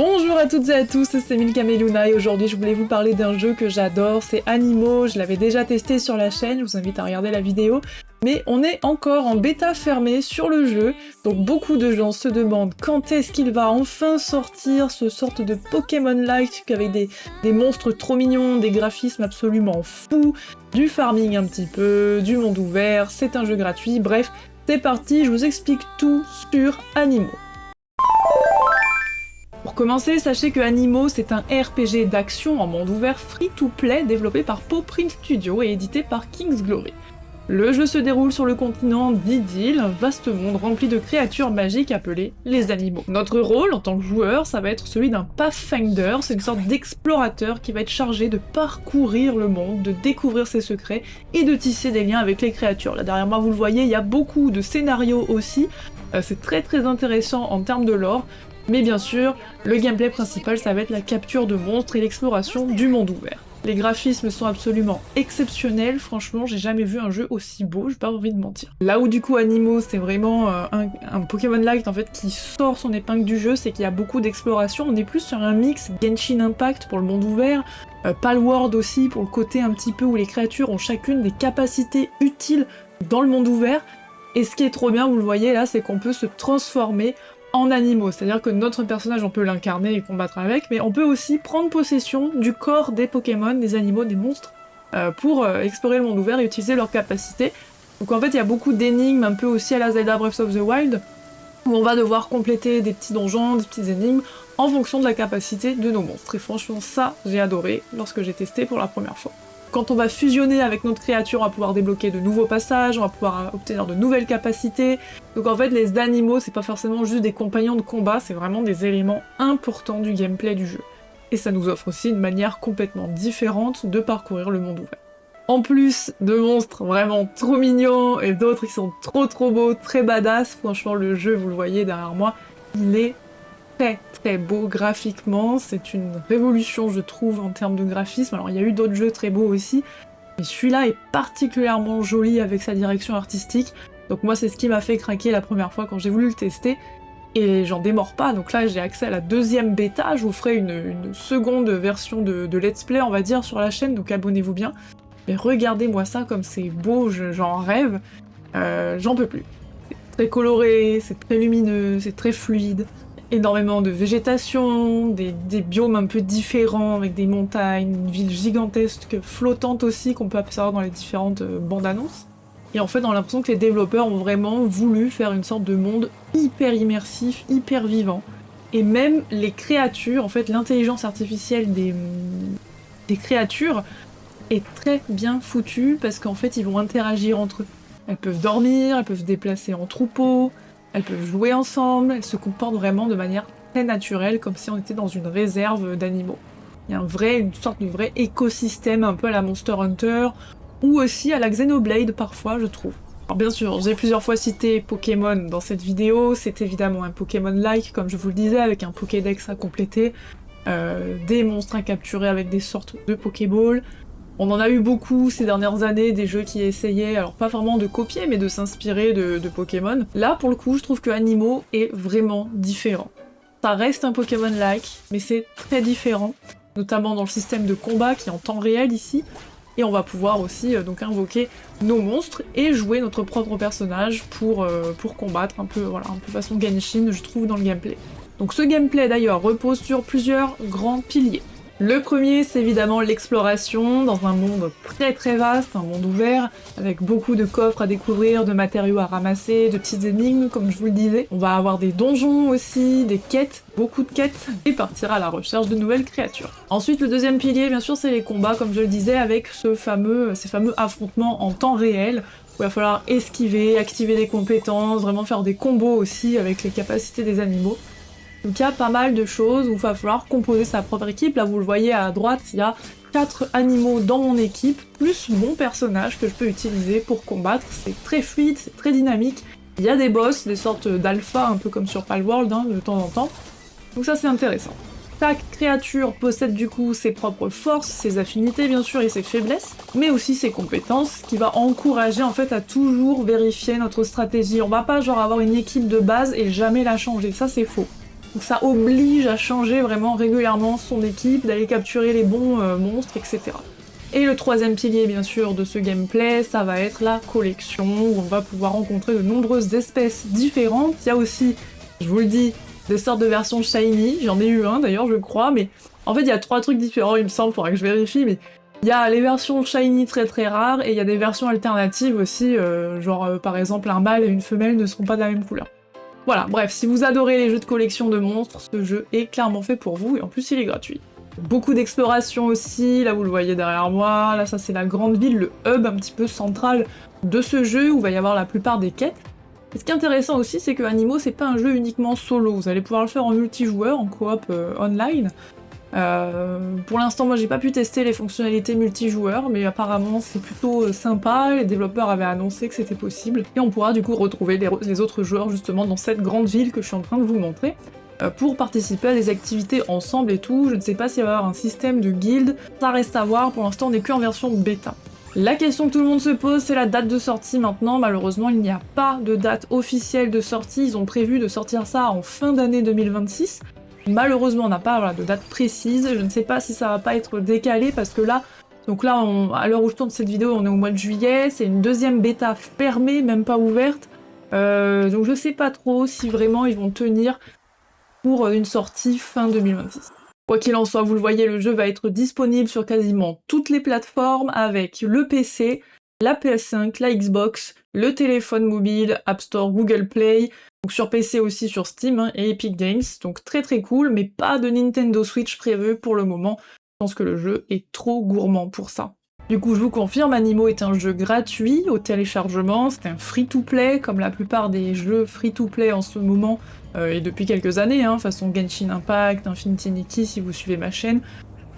Bonjour à toutes et à tous, c'est Milka Meluna et aujourd'hui je voulais vous parler d'un jeu que j'adore, c'est Animo, je l'avais déjà testé sur la chaîne, je vous invite à regarder la vidéo, mais on est encore en bêta fermée sur le jeu, donc beaucoup de gens se demandent quand est-ce qu'il va enfin sortir ce sorte de Pokémon-like avec des monstres trop mignons, des graphismes absolument fous, du farming un petit peu, du monde ouvert, c'est un jeu gratuit, bref, c'est parti, je vous explique tout sur Animo. Pour commencer, sachez que Animo, c'est un RPG d'action en monde ouvert free-to-play développé par Pawprint Studio et édité par King's Glory. Le jeu se déroule sur le continent d'Idil, un vaste monde rempli de créatures magiques appelées les animaux. Notre rôle en tant que joueur, ça va être celui d'un Pathfinder, c'est une sorte d'explorateur qui va être chargé de parcourir le monde, de découvrir ses secrets et de tisser des liens avec les créatures. Là derrière moi vous le voyez, il y a beaucoup de scénarios aussi, c'est très intéressant en termes de lore. Mais bien sûr, le gameplay principal, ça va être la capture de monstres et l'exploration du monde ouvert. Les graphismes sont absolument exceptionnels, franchement, j'ai jamais vu un jeu aussi beau, j'ai pas envie de mentir. Là où du coup Animo, c'est vraiment un Pokémon-like en fait qui sort son épingle du jeu, c'est qu'il y a beaucoup d'exploration, on est plus sur un mix Genshin Impact pour le monde ouvert, Palworld aussi pour le côté un petit peu où les créatures ont chacune des capacités utiles dans le monde ouvert, et ce qui est trop bien, vous le voyez là, c'est qu'on peut se transformer en animaux, c'est-à-dire que notre personnage on peut l'incarner et combattre avec, mais on peut aussi prendre possession du corps des Pokémon, des animaux, des monstres, pour explorer le monde ouvert et utiliser leurs capacités. Donc en fait il y a beaucoup d'énigmes, un peu aussi à la Zelda Breath of the Wild, où on va devoir compléter des petits donjons, des petites énigmes, en fonction de la capacité de nos monstres. Et franchement ça, j'ai adoré lorsque j'ai testé pour la première fois. Quand on va fusionner avec notre créature, on va pouvoir débloquer de nouveaux passages, on va pouvoir obtenir de nouvelles capacités. Donc en fait, les animaux, c'est pas forcément juste des compagnons de combat, c'est vraiment des éléments importants du gameplay du jeu. Et ça nous offre aussi une manière complètement différente de parcourir le monde ouvert. En plus de monstres vraiment trop mignons et d'autres qui sont trop beaux, très badass, franchement le jeu, vous le voyez derrière moi, il est très beau graphiquement, c'est une révolution je trouve en termes de graphisme. Alors il y a eu d'autres jeux très beaux aussi, mais celui-là est particulièrement joli avec sa direction artistique, donc moi c'est ce qui m'a fait craquer la première fois quand j'ai voulu le tester, et j'en démords pas, donc là j'ai accès à la deuxième bêta, je vous ferai une seconde version de let's play on va dire sur la chaîne, donc abonnez-vous bien, mais regardez-moi ça comme c'est beau, j'en rêve, j'en peux plus. C'est très coloré, c'est très lumineux, c'est très fluide, énormément de végétation, des biomes un peu différents avec des montagnes, une ville gigantesque, flottante aussi qu'on peut apercevoir dans les différentes bandes annonces. Et en fait on a l'impression que les développeurs ont vraiment voulu faire une sorte de monde hyper immersif, hyper vivant. Et même les créatures, en fait l'intelligence artificielle des créatures est très bien foutue parce qu'en fait ils vont interagir entre eux. Elles peuvent dormir, elles peuvent se déplacer en troupeau, elles peuvent jouer ensemble, elles se comportent vraiment de manière très naturelle, comme si on était dans une réserve d'animaux. Il y a une sorte de vrai écosystème un peu à la Monster Hunter, ou aussi à la Xenoblade parfois, je trouve. Alors bien sûr, j'ai plusieurs fois cité Pokémon dans cette vidéo, c'est évidemment un Pokémon-like, comme je vous le disais, avec un Pokédex à compléter, des monstres à capturer avec des sortes de Pokéballs. On en a eu beaucoup ces dernières années, des jeux qui essayaient, alors pas vraiment de copier, mais de s'inspirer de Pokémon. Là, pour le coup, je trouve que Animo est vraiment différent. Ça reste un Pokémon-like, mais c'est très différent, notamment dans le système de combat qui est en temps réel ici, et on va pouvoir aussi donc invoquer nos monstres et jouer notre propre personnage pour combattre un peu façon Genshin, je trouve, dans le gameplay. Donc ce gameplay d'ailleurs repose sur plusieurs grands piliers. Le premier, c'est évidemment l'exploration dans un monde très vaste, un monde ouvert, avec beaucoup de coffres à découvrir, de matériaux à ramasser, de petites énigmes, comme je vous le disais. On va avoir des donjons aussi, des quêtes, beaucoup de quêtes, et partir à la recherche de nouvelles créatures. Ensuite, le deuxième pilier, bien sûr, c'est les combats, comme je le disais, avec ces fameux affrontements en temps réel, où il va falloir esquiver, activer des compétences, vraiment faire des combos aussi avec les capacités des animaux. Donc il y a pas mal de choses où il va falloir composer sa propre équipe. Là vous le voyez à droite, il y a 4 animaux dans mon équipe, plus mon personnage que je peux utiliser pour combattre. C'est très fluide, c'est très dynamique. Il y a des boss, des sortes d'alpha, un peu comme sur Palworld, de temps en temps. Donc ça c'est intéressant. Chaque créature possède du coup ses propres forces, ses affinités bien sûr et ses faiblesses, mais aussi ses compétences, ce qui va encourager en fait à toujours vérifier notre stratégie. On va pas genre avoir une équipe de base et jamais la changer, ça c'est faux. Donc ça oblige à changer vraiment régulièrement son équipe, d'aller capturer les bons monstres, etc. Et le troisième pilier bien sûr de ce gameplay, ça va être la collection, où on va pouvoir rencontrer de nombreuses espèces différentes. Il y a aussi, je vous le dis, des sortes de versions shiny, j'en ai eu un d'ailleurs je crois, mais en fait il y a 3 trucs différents il me semble, faudrait que je vérifie, mais il y a les versions shiny très rares, et il y a des versions alternatives aussi, par exemple un mâle et une femelle ne seront pas de la même couleur. Voilà, bref, si vous adorez les jeux de collection de monstres, ce jeu est clairement fait pour vous, et en plus il est gratuit. Beaucoup d'exploration aussi, là vous le voyez derrière moi, là ça c'est la grande ville, le hub un petit peu central de ce jeu où il va y avoir la plupart des quêtes. Et ce qui est intéressant aussi, c'est que Animo c'est pas un jeu uniquement solo, vous allez pouvoir le faire en multijoueur, en coop online. Pour l'instant moi j'ai pas pu tester les fonctionnalités multijoueurs, mais apparemment c'est plutôt sympa, les développeurs avaient annoncé que c'était possible, et on pourra du coup retrouver les autres joueurs justement dans cette grande ville que je suis en train de vous montrer, pour participer à des activités ensemble et tout. Je ne sais pas s'il va y avoir un système de guilde, ça reste à voir, pour l'instant on n'est qu'en version bêta. La question que tout le monde se pose, c'est la date de sortie maintenant. Malheureusement, il n'y a pas de date officielle de sortie, ils ont prévu de sortir ça en fin d'année 2026. Malheureusement, on n'a pas de date précise, je ne sais pas si ça va pas être décalé, parce que là, à l'heure où je tourne cette vidéo, on est au mois de juillet, c'est une deuxième bêta fermée, même pas ouverte, donc je sais pas trop si vraiment ils vont tenir pour une sortie fin 2026. Quoi qu'il en soit, vous le voyez, le jeu va être disponible sur quasiment toutes les plateformes, avec le PC, la PS5, la Xbox, le téléphone mobile, App Store, Google Play, donc sur PC aussi sur Steam et Epic Games, donc très cool, mais pas de Nintendo Switch prévu pour le moment. Je pense que le jeu est trop gourmand pour ça. Du coup, je vous confirme, Animo est un jeu gratuit au téléchargement, c'est un free-to-play, comme la plupart des jeux free-to-play en ce moment, et depuis quelques années, façon Genshin Impact, Infinity Nikki si vous suivez ma chaîne.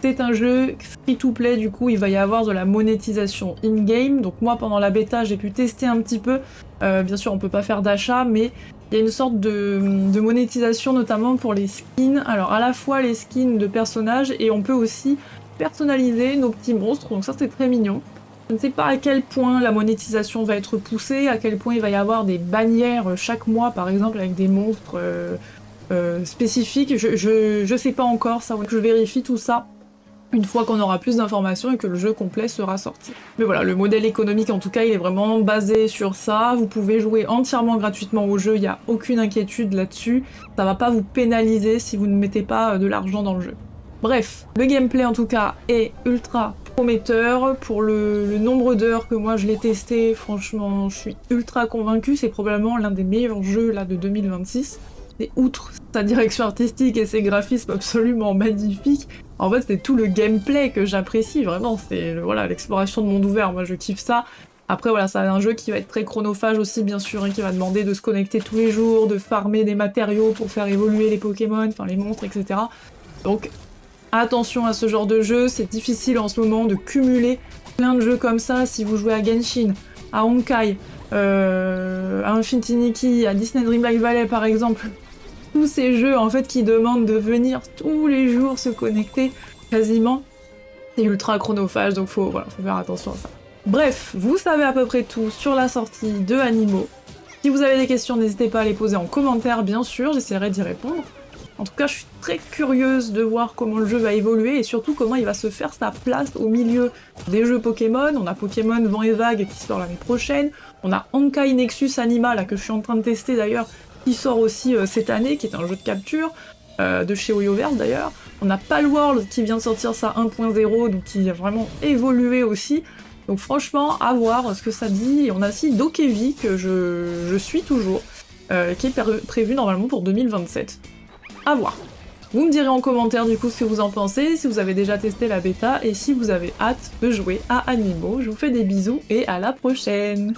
C'est un jeu free-to-play, du coup il va y avoir de la monétisation in-game, donc moi pendant la bêta j'ai pu tester un petit peu, bien sûr on peut pas faire d'achat, mais il y a une sorte de monétisation notamment pour les skins, alors à la fois les skins de personnages, et on peut aussi personnaliser nos petits monstres, donc ça c'est très mignon. Je ne sais pas à quel point la monétisation va être poussée, à quel point il va y avoir des bannières chaque mois par exemple avec des monstres spécifiques, je sais pas encore, ça je vérifie tout ça une fois qu'on aura plus d'informations et que le jeu complet sera sorti. Mais voilà, le modèle économique en tout cas, il est vraiment basé sur ça, vous pouvez jouer entièrement gratuitement au jeu, il n'y a aucune inquiétude là-dessus, ça va pas vous pénaliser si vous ne mettez pas de l'argent dans le jeu. Bref, le gameplay en tout cas est ultra prometteur, pour le nombre d'heures que moi je l'ai testé, franchement je suis ultra convaincue, c'est probablement l'un des meilleurs jeux là de 2026. Et outre sa direction artistique et ses graphismes absolument magnifiques, en fait c'est tout le gameplay que j'apprécie vraiment, c'est l'exploration de monde ouvert, moi je kiffe ça. Après voilà, c'est un jeu qui va être très chronophage aussi bien sûr, qui va demander de se connecter tous les jours, de farmer des matériaux pour faire évoluer les Pokémon, enfin les monstres, etc. Donc attention à ce genre de jeu, c'est difficile en ce moment de cumuler plein de jeux comme ça. Si vous jouez à Genshin, à Honkai, à Infinity Nikki, à Disney Dreamlight Valley par exemple, tous ces jeux en fait qui demandent de venir tous les jours se connecter quasiment, c'est ultra chronophage, donc faut faire attention à ça. Bref, vous savez à peu près tout sur la sortie de Animo. Si vous avez des questions, n'hésitez pas à les poser en commentaire bien sûr, j'essaierai d'y répondre. En tout cas, je suis très curieuse de voir comment le jeu va évoluer et surtout comment il va se faire sa place au milieu des jeux Pokémon. On a Pokémon Vent et Vague qui sort l'année prochaine, on a Honkai Nexus Anima là, que je suis en train de tester d'ailleurs, qui sort aussi cette année, qui est un jeu de capture, de chez Hoyoverse d'ailleurs. On a Palworld qui vient de sortir sa 1.0, donc qui a vraiment évolué aussi. Donc franchement, à voir ce que ça dit. Et on a aussi Dokevi, que je suis toujours, qui est prévu normalement pour 2027. À voir. Vous me direz en commentaire du coup ce que vous en pensez, si vous avez déjà testé la bêta, et si vous avez hâte de jouer à Animo. Je vous fais des bisous et à la prochaine!